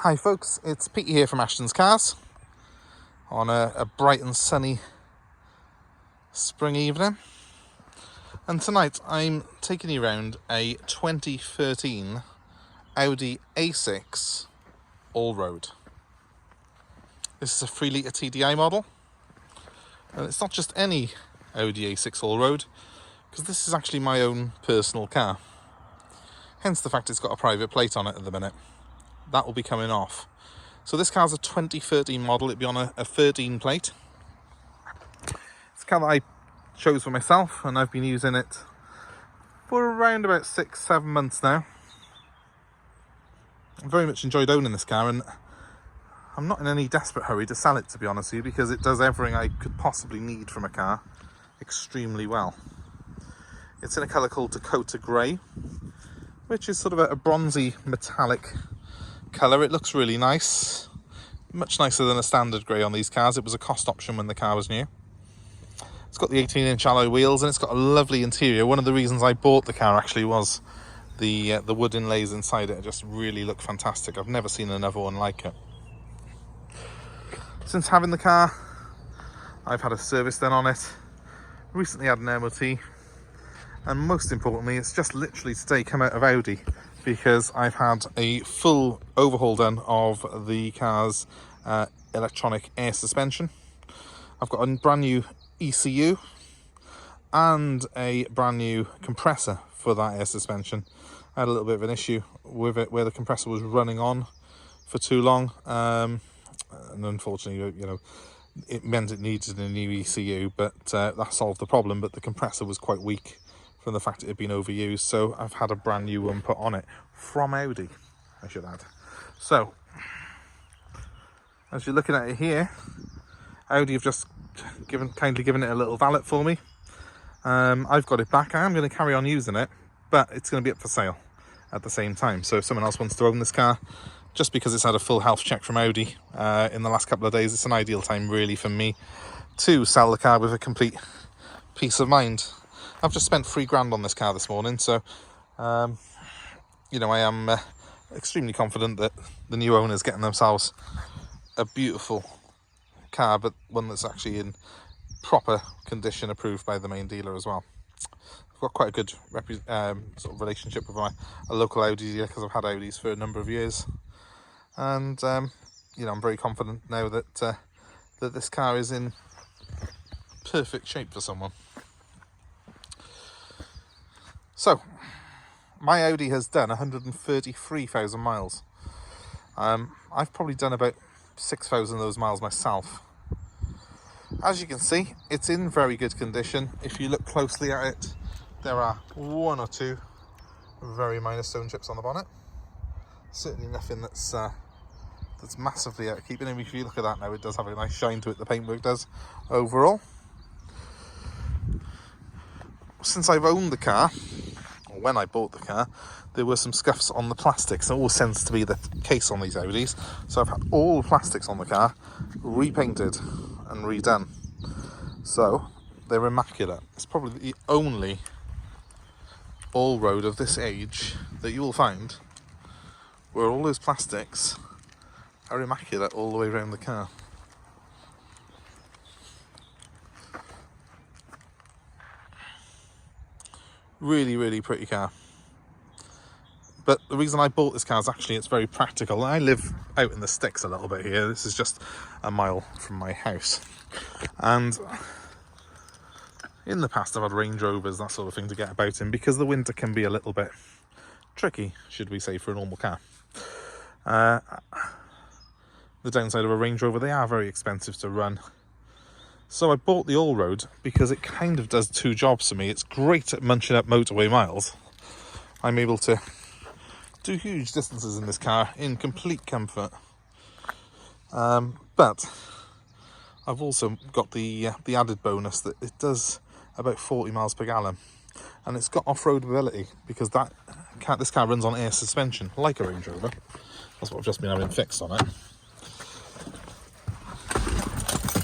Hi folks, it's Pete here from Ashton's Cars on a bright and sunny spring evening, and tonight I'm taking you around a 2013 Audi A6 Allroad. This is a 3 litre TDI model, and it's not just any Audi A6 Allroad, because this is actually my own personal car, hence the fact it's got a private plate on it at the minute. That will be coming off. So this car's a 2013 model. It'll be on a 13 plate. It's a car that I chose for myself, and I've been using it for around about 6-7 months now. I very much enjoyed owning this car, and I'm not in any desperate hurry to sell it, to be honest with you, because it does everything I could possibly need from a car extremely well. It's in a colour called Dakota Grey, which is sort of a bronzy metallic colour. It looks really nice, much nicer than a standard grey on these cars. It was a cost option when the car was new. It's got the 18-inch alloy wheels, and it's got a lovely interior. One of the reasons I bought the car actually was the wood inlays inside it. It just really look fantastic. I've never seen another one like it. Since having the car, I've had a service done on it, recently had an MOT, and most importantly, it's just literally today come out of Audi, because I've had a full overhaul done of the car's electronic air suspension. I've got a brand new ECU and a brand new compressor for that air suspension. I had a little bit of an issue with it where the compressor was running on for too long, and unfortunately, you know, it meant it needed a new ECU, but that solved the problem. But the compressor was quite weak from the fact it had been overused, so I've had a brand new one put on it from Audi, I should add. So as you're looking at it here, Audi have just kindly given it a little valet for me. I've got it back. I am going to carry on using it, but it's going to be up for sale at the same time. So if someone else wants to own this car, just because it's had a full health check from Audi in the last couple of days, it's an ideal time really for me to sell the car with a complete peace of mind. I've just spent £3 on this car this morning, so you know, I am extremely confident that the new owner's getting themselves a beautiful car, but one that's actually in proper condition, approved by the main dealer as well. I've got quite a good sort of relationship with a local Audi dealer, because I've had Audis for a number of years, and you know, I'm very confident now that that this car is in perfect shape for someone. So, my Audi has done 133,000 miles. I've probably done about 6,000 of those miles myself. As you can see, it's in very good condition. If you look closely at it, there are one or two very minor stone chips on the bonnet. Certainly nothing that's massively out of keeping. And if you look at that now, it does have a nice shine to it, the paintwork does, overall. Since I've owned the car, or when I bought the car, there were some scuffs on the plastics. It always tends to be the case on these Audis. So I've had all the plastics on the car repainted and redone. So they're immaculate. It's probably the only Allroad of this age that you will find where all those plastics are immaculate all the way around the car. Really, really pretty car. But the reason I bought this car is actually it's very practical. I live out in the sticks a little bit here. This is just a mile from my house. And in the past I've had Range Rovers, that sort of thing, to get about in, because the winter can be a little bit tricky, should we say, for a normal car. The downside of a Range Rover, they are very expensive to run. So I bought the Allroad because it kind of does two jobs for me. It's great at munching up motorway miles. I'm able to do huge distances in this car in complete comfort. But I've also got the added bonus that it does about 40 miles per gallon. And it's got off-road ability, because this car runs on air suspension, like a Range Rover. That's what I've just been having fixed on it.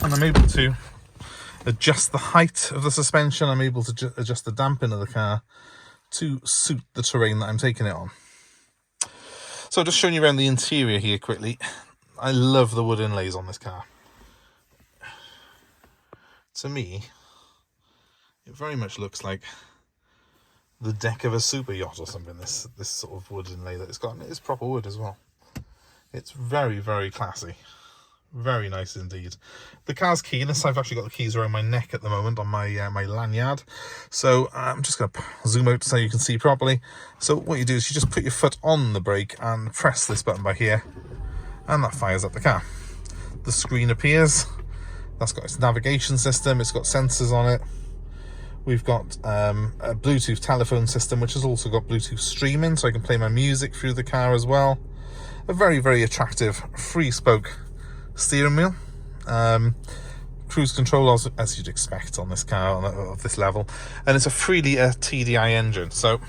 And I'm able to adjust the height of the suspension. I'm able to adjust the damping of the car to suit the terrain that I'm taking it on. So just showing you around the interior here quickly. I love the wood inlays on this car. To me, it very much looks like the deck of a super yacht or something, this sort of wood inlay that it's got. And it is proper wood as well. It's very, very classy. Very nice indeed. The car's keyless. I've actually got the keys around my neck at the moment on my my lanyard. So I'm just going to zoom out so you can see properly. So what you do is you just put your foot on the brake and press this button by here, and that fires up the car. The screen appears. That's got its navigation system. It's got sensors on it. We've got a Bluetooth telephone system, which has also got Bluetooth streaming, so I can play my music through the car as well. A very, very attractive free-spoke steering wheel. Cruise control, as you'd expect on this car of this level. And it's a 3-litre TDI engine. So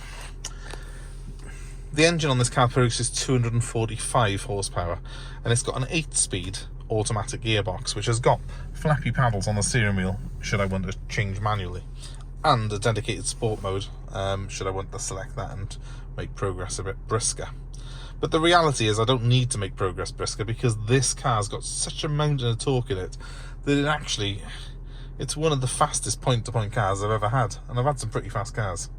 the engine on this car produces 245 horsepower. And it's got an 8-speed automatic gearbox, which has got flappy paddles on the steering wheel should I want to change manually, and a dedicated sport mode should I want to select that and make progress a bit brisker. But the reality is I don't need to make progress brisker, because this car's got such a mountain of torque in it that it's one of the fastest point-to-point cars I've ever had, and I've had some pretty fast cars.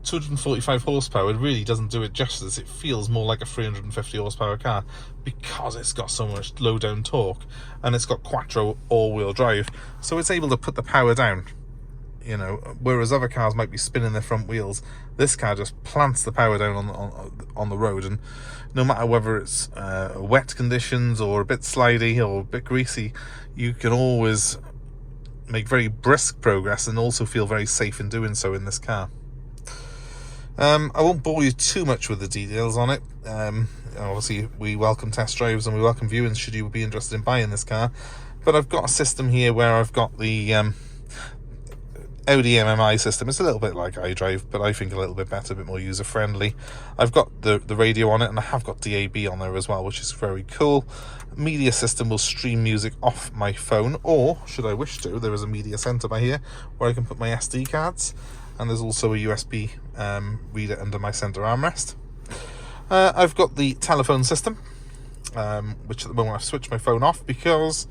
245 horsepower really doesn't do it justice. It feels more like a 350 horsepower car because it's got so much low down torque, and it's got Quattro all-wheel drive, so it's able to put the power down. You know, whereas other cars might be spinning their front wheels, this car just plants the power down on the road, and no matter whether it's wet conditions or a bit slidey or a bit greasy, you can always make very brisk progress and also feel very safe in doing so in this car. I won't bore you too much with the details on it. Obviously, we welcome test drives and we welcome viewings should you be interested in buying this car. But I've got a system here where I've got the Audi MMI system. It's a little bit like iDrive, but I think a little bit better, a bit more user-friendly. I've got the radio on it, and I have got DAB on there as well, which is very cool. Media system will stream music off my phone, or, should I wish to, there is a media center by here where I can put my SD cards. And there's also a USB reader under my center armrest. I've got the telephone system, which at the moment I've switched my phone off, because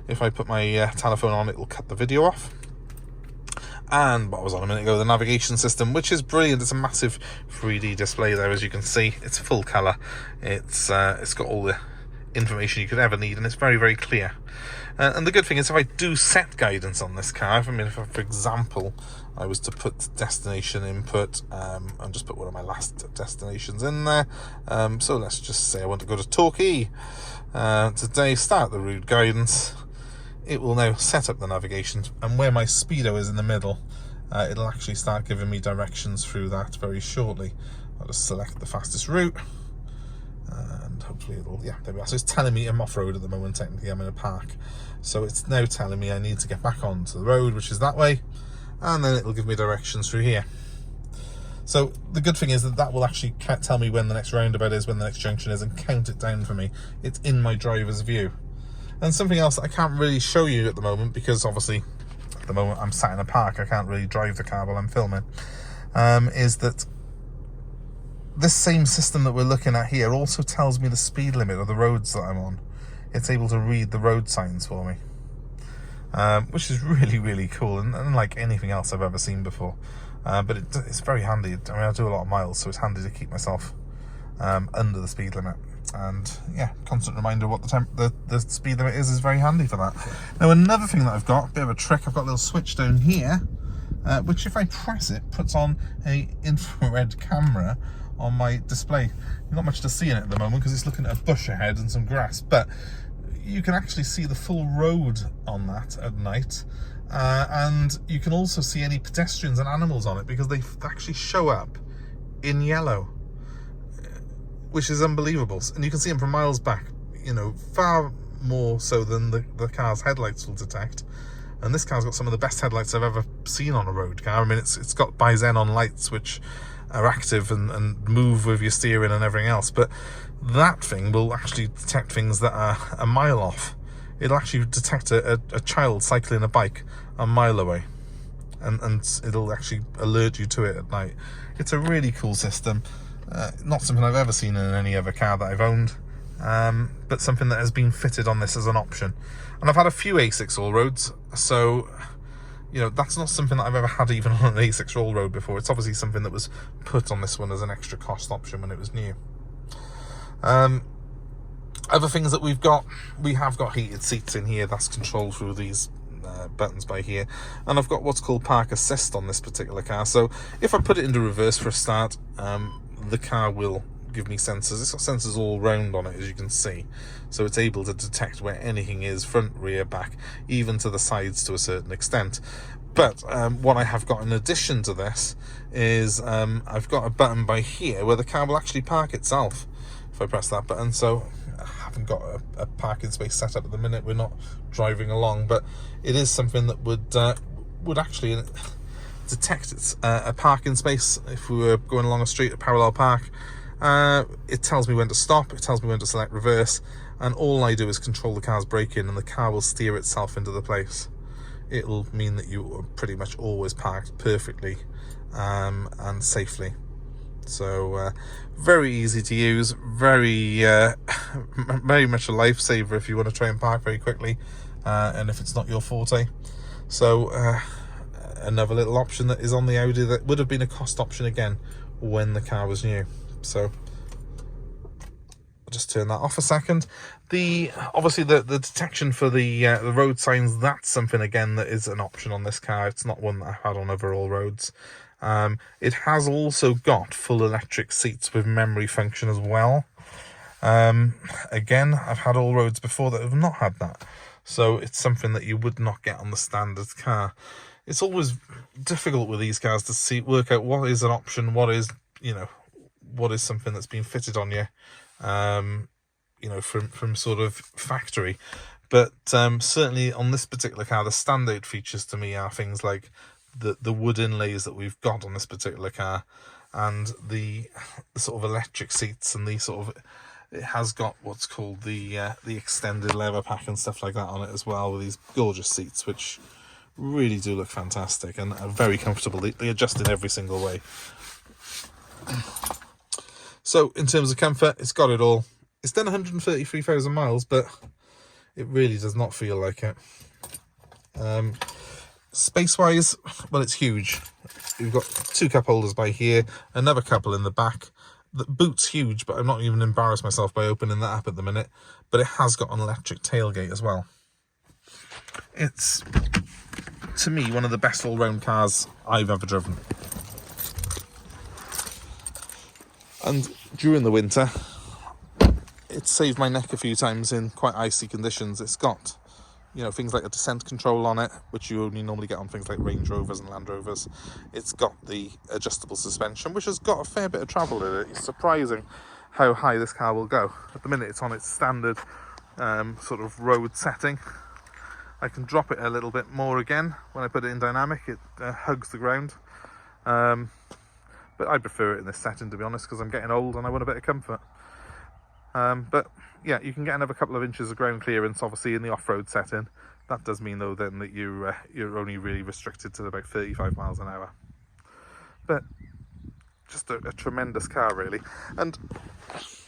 if I put my telephone on, it will cut the video off. And what was on a minute ago, the navigation system, which is brilliant. It's a massive 3D display there, as you can see. It's full color. It's got all the information you could ever need, and it's very, very clear. And the good thing is, if I do set guidance on this car, if for example I was to put destination input and just put one of my last destinations in there, so let's just say I want to go to Torquay today, start the route guidance. It will now set up the navigation, and where my speedo is in the middle, it'll actually start giving me directions through that very shortly. I'll just select the fastest route, and hopefully it'll, yeah, there we are. So it's telling me I'm off-road at the moment. Technically I'm in a park, so it's now telling me I need to get back onto the road, which is that way, and then it'll give me directions through here. So the good thing is that will actually tell me when the next roundabout is, when the next junction is, and count it down for me. It's in my driver's view. And something else that I can't really show you at the moment, because obviously at the moment I'm sat in a park, I can't really drive the car while I'm filming, is that this same system that we're looking at here also tells me the speed limit of the roads that I'm on. It's able to read the road signs for me, which is really, really cool, and unlike anything else I've ever seen before. But it's very handy. I mean, I do a lot of miles, so it's handy to keep myself under the speed limit. And yeah, constant reminder what the speed limit is very handy for that. Now, another thing that I've got, a bit of a trick, I've got a little switch down here, which if I press it, puts on a infrared camera on my display. Not much to see in it at the moment because it's looking at a bush ahead and some grass, but you can actually see the full road on that at night. And you can also see any pedestrians and animals on it, because they actually show up in yellow, which is unbelievable. And you can see them from miles back, you know, far more so than the car's headlights will detect. And this car's got some of the best headlights I've ever seen on a road car. I mean, it's got bi-xenon lights which are active and move with your steering and everything else, but that thing will actually detect things that are a mile off. It'll actually detect a child cycling a bike a mile away, and it'll actually alert you to it at night. It's a really cool system. Not something I've ever seen in any other car that I've owned, but something that has been fitted on this as an option. And I've had a few A6 Allroads, so you know, that's not something that I've ever had even on an A6 Allroad before. It's obviously something that was put on this one as an extra cost option when it was new. Other things that we have got heated seats in here. That's controlled through these buttons by here, and I've got what's called park assist on this particular car. So if I put it into reverse for a start, the car will give me sensors. It's got sensors all round on it, as you can see, so it's able to detect where anything is, front, rear, back, even to the sides to a certain extent. But what I have got in addition to this is I've got a button by here where the car will actually park itself if I press that button. So I haven't got a parking space set up at the minute, we're not driving along, but it is something that would actually detect a parking space if we were going along a street, a parallel park. It tells me when to stop, it tells me when to select reverse, and all I do is control the car's braking and the car will steer itself into the place. It'll mean that you are pretty much always parked perfectly and safely. So very easy to use, very very much a lifesaver if you want to try and park very quickly, and if it's not your forte. So another little option that is on the Audi that would have been a cost option again when the car was new. So I'll just turn that off a second. Obviously the detection for the road signs, that's something again that is an option on this car. It's not one that I've had on other Allroads. It has also got full electric seats with memory function as well. Again, I've had Allroads before that have not had that, so it's something that you would not get on the standard car. It's always difficult with these cars to work out what is an option, what is, you know, what is something that's been fitted on you, you know, from sort of factory. But certainly on this particular car, the standout features to me are things like the wood inlays that we've got on this particular car, and the sort of electric seats, and the sort of, it has got what's called the extended leather pack and stuff like that on it as well, with these gorgeous seats which really do look fantastic and are very comfortable. They adjust in every single way. So in terms of comfort, it's got it all. It's done 133,000 miles, but it really does not feel like it. Space-wise, well, it's huge. We've got 2 cup holders by here, another couple in the back. The boot's huge, but I'm not even embarrassed myself by opening that up at the minute. But it has got an electric tailgate as well. It's, to me, one of the best all-round cars I've ever driven. And during the winter, it's saved my neck a few times in quite icy conditions. It's got, you know, things like a descent control on it, which you only normally get on things like Range Rovers and Land Rovers. It's got the adjustable suspension, which has got a fair bit of travel in it. It's surprising how high this car will go. At the minute, it's on its standard sort of road setting. I can drop it a little bit more again when I put it in dynamic. It hugs the ground. But I prefer it in this setting, to be honest, because I'm getting old and I want a bit of comfort. But yeah, you can get another couple of inches of ground clearance, obviously, in the off-road setting. That does mean, though, then that you're only really restricted to about 35 miles an hour. But just a tremendous car, really. And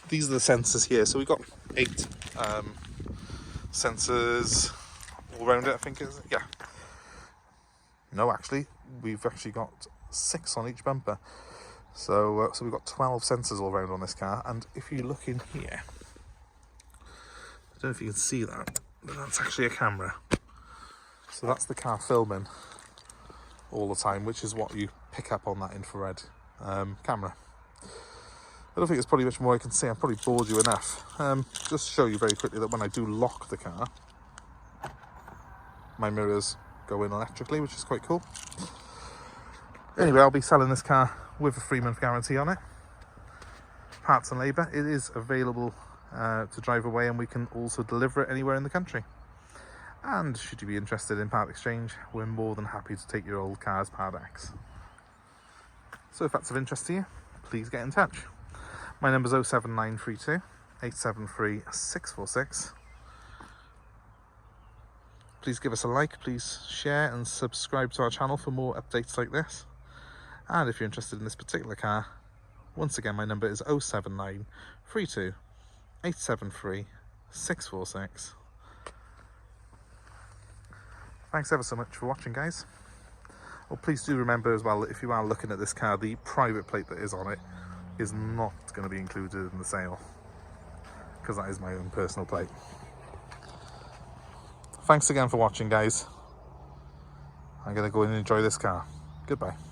these are the sensors here. So we've got 8 sensors all around it, I think. Is it? Yeah. No, actually, we've actually got 6 on each bumper. So we've got 12 sensors all around on this car. And if you look in here, I don't know if you can see that, but that's actually a camera. So that's the car filming all the time, which is what you pick up on that infrared camera. I don't think there's probably much more I can say. I've probably bored you enough. Just to show you very quickly that when I do lock the car, my mirrors go in electrically, which is quite cool. Anyway, I'll be selling this car with a 3-month guarantee on it. Parts and labour. It is available to drive away, and we can also deliver it anywhere in the country. And should you be interested in part exchange, we're more than happy to take your old car as part X. So if that's of interest to you, please get in touch. My number's 07932 873 646. Please give us a like, please share and subscribe to our channel for more updates like this. And if you're interested in this particular car, Once again, my number is 079 32 873 646. Thanks ever so much for watching, guys. Well, please do remember as well, if you are looking at this car, the private plate that is on it is not going to be included in the sale, because that is my own personal plate. Thanks again for watching, guys. I'm going to go and enjoy this car. Goodbye.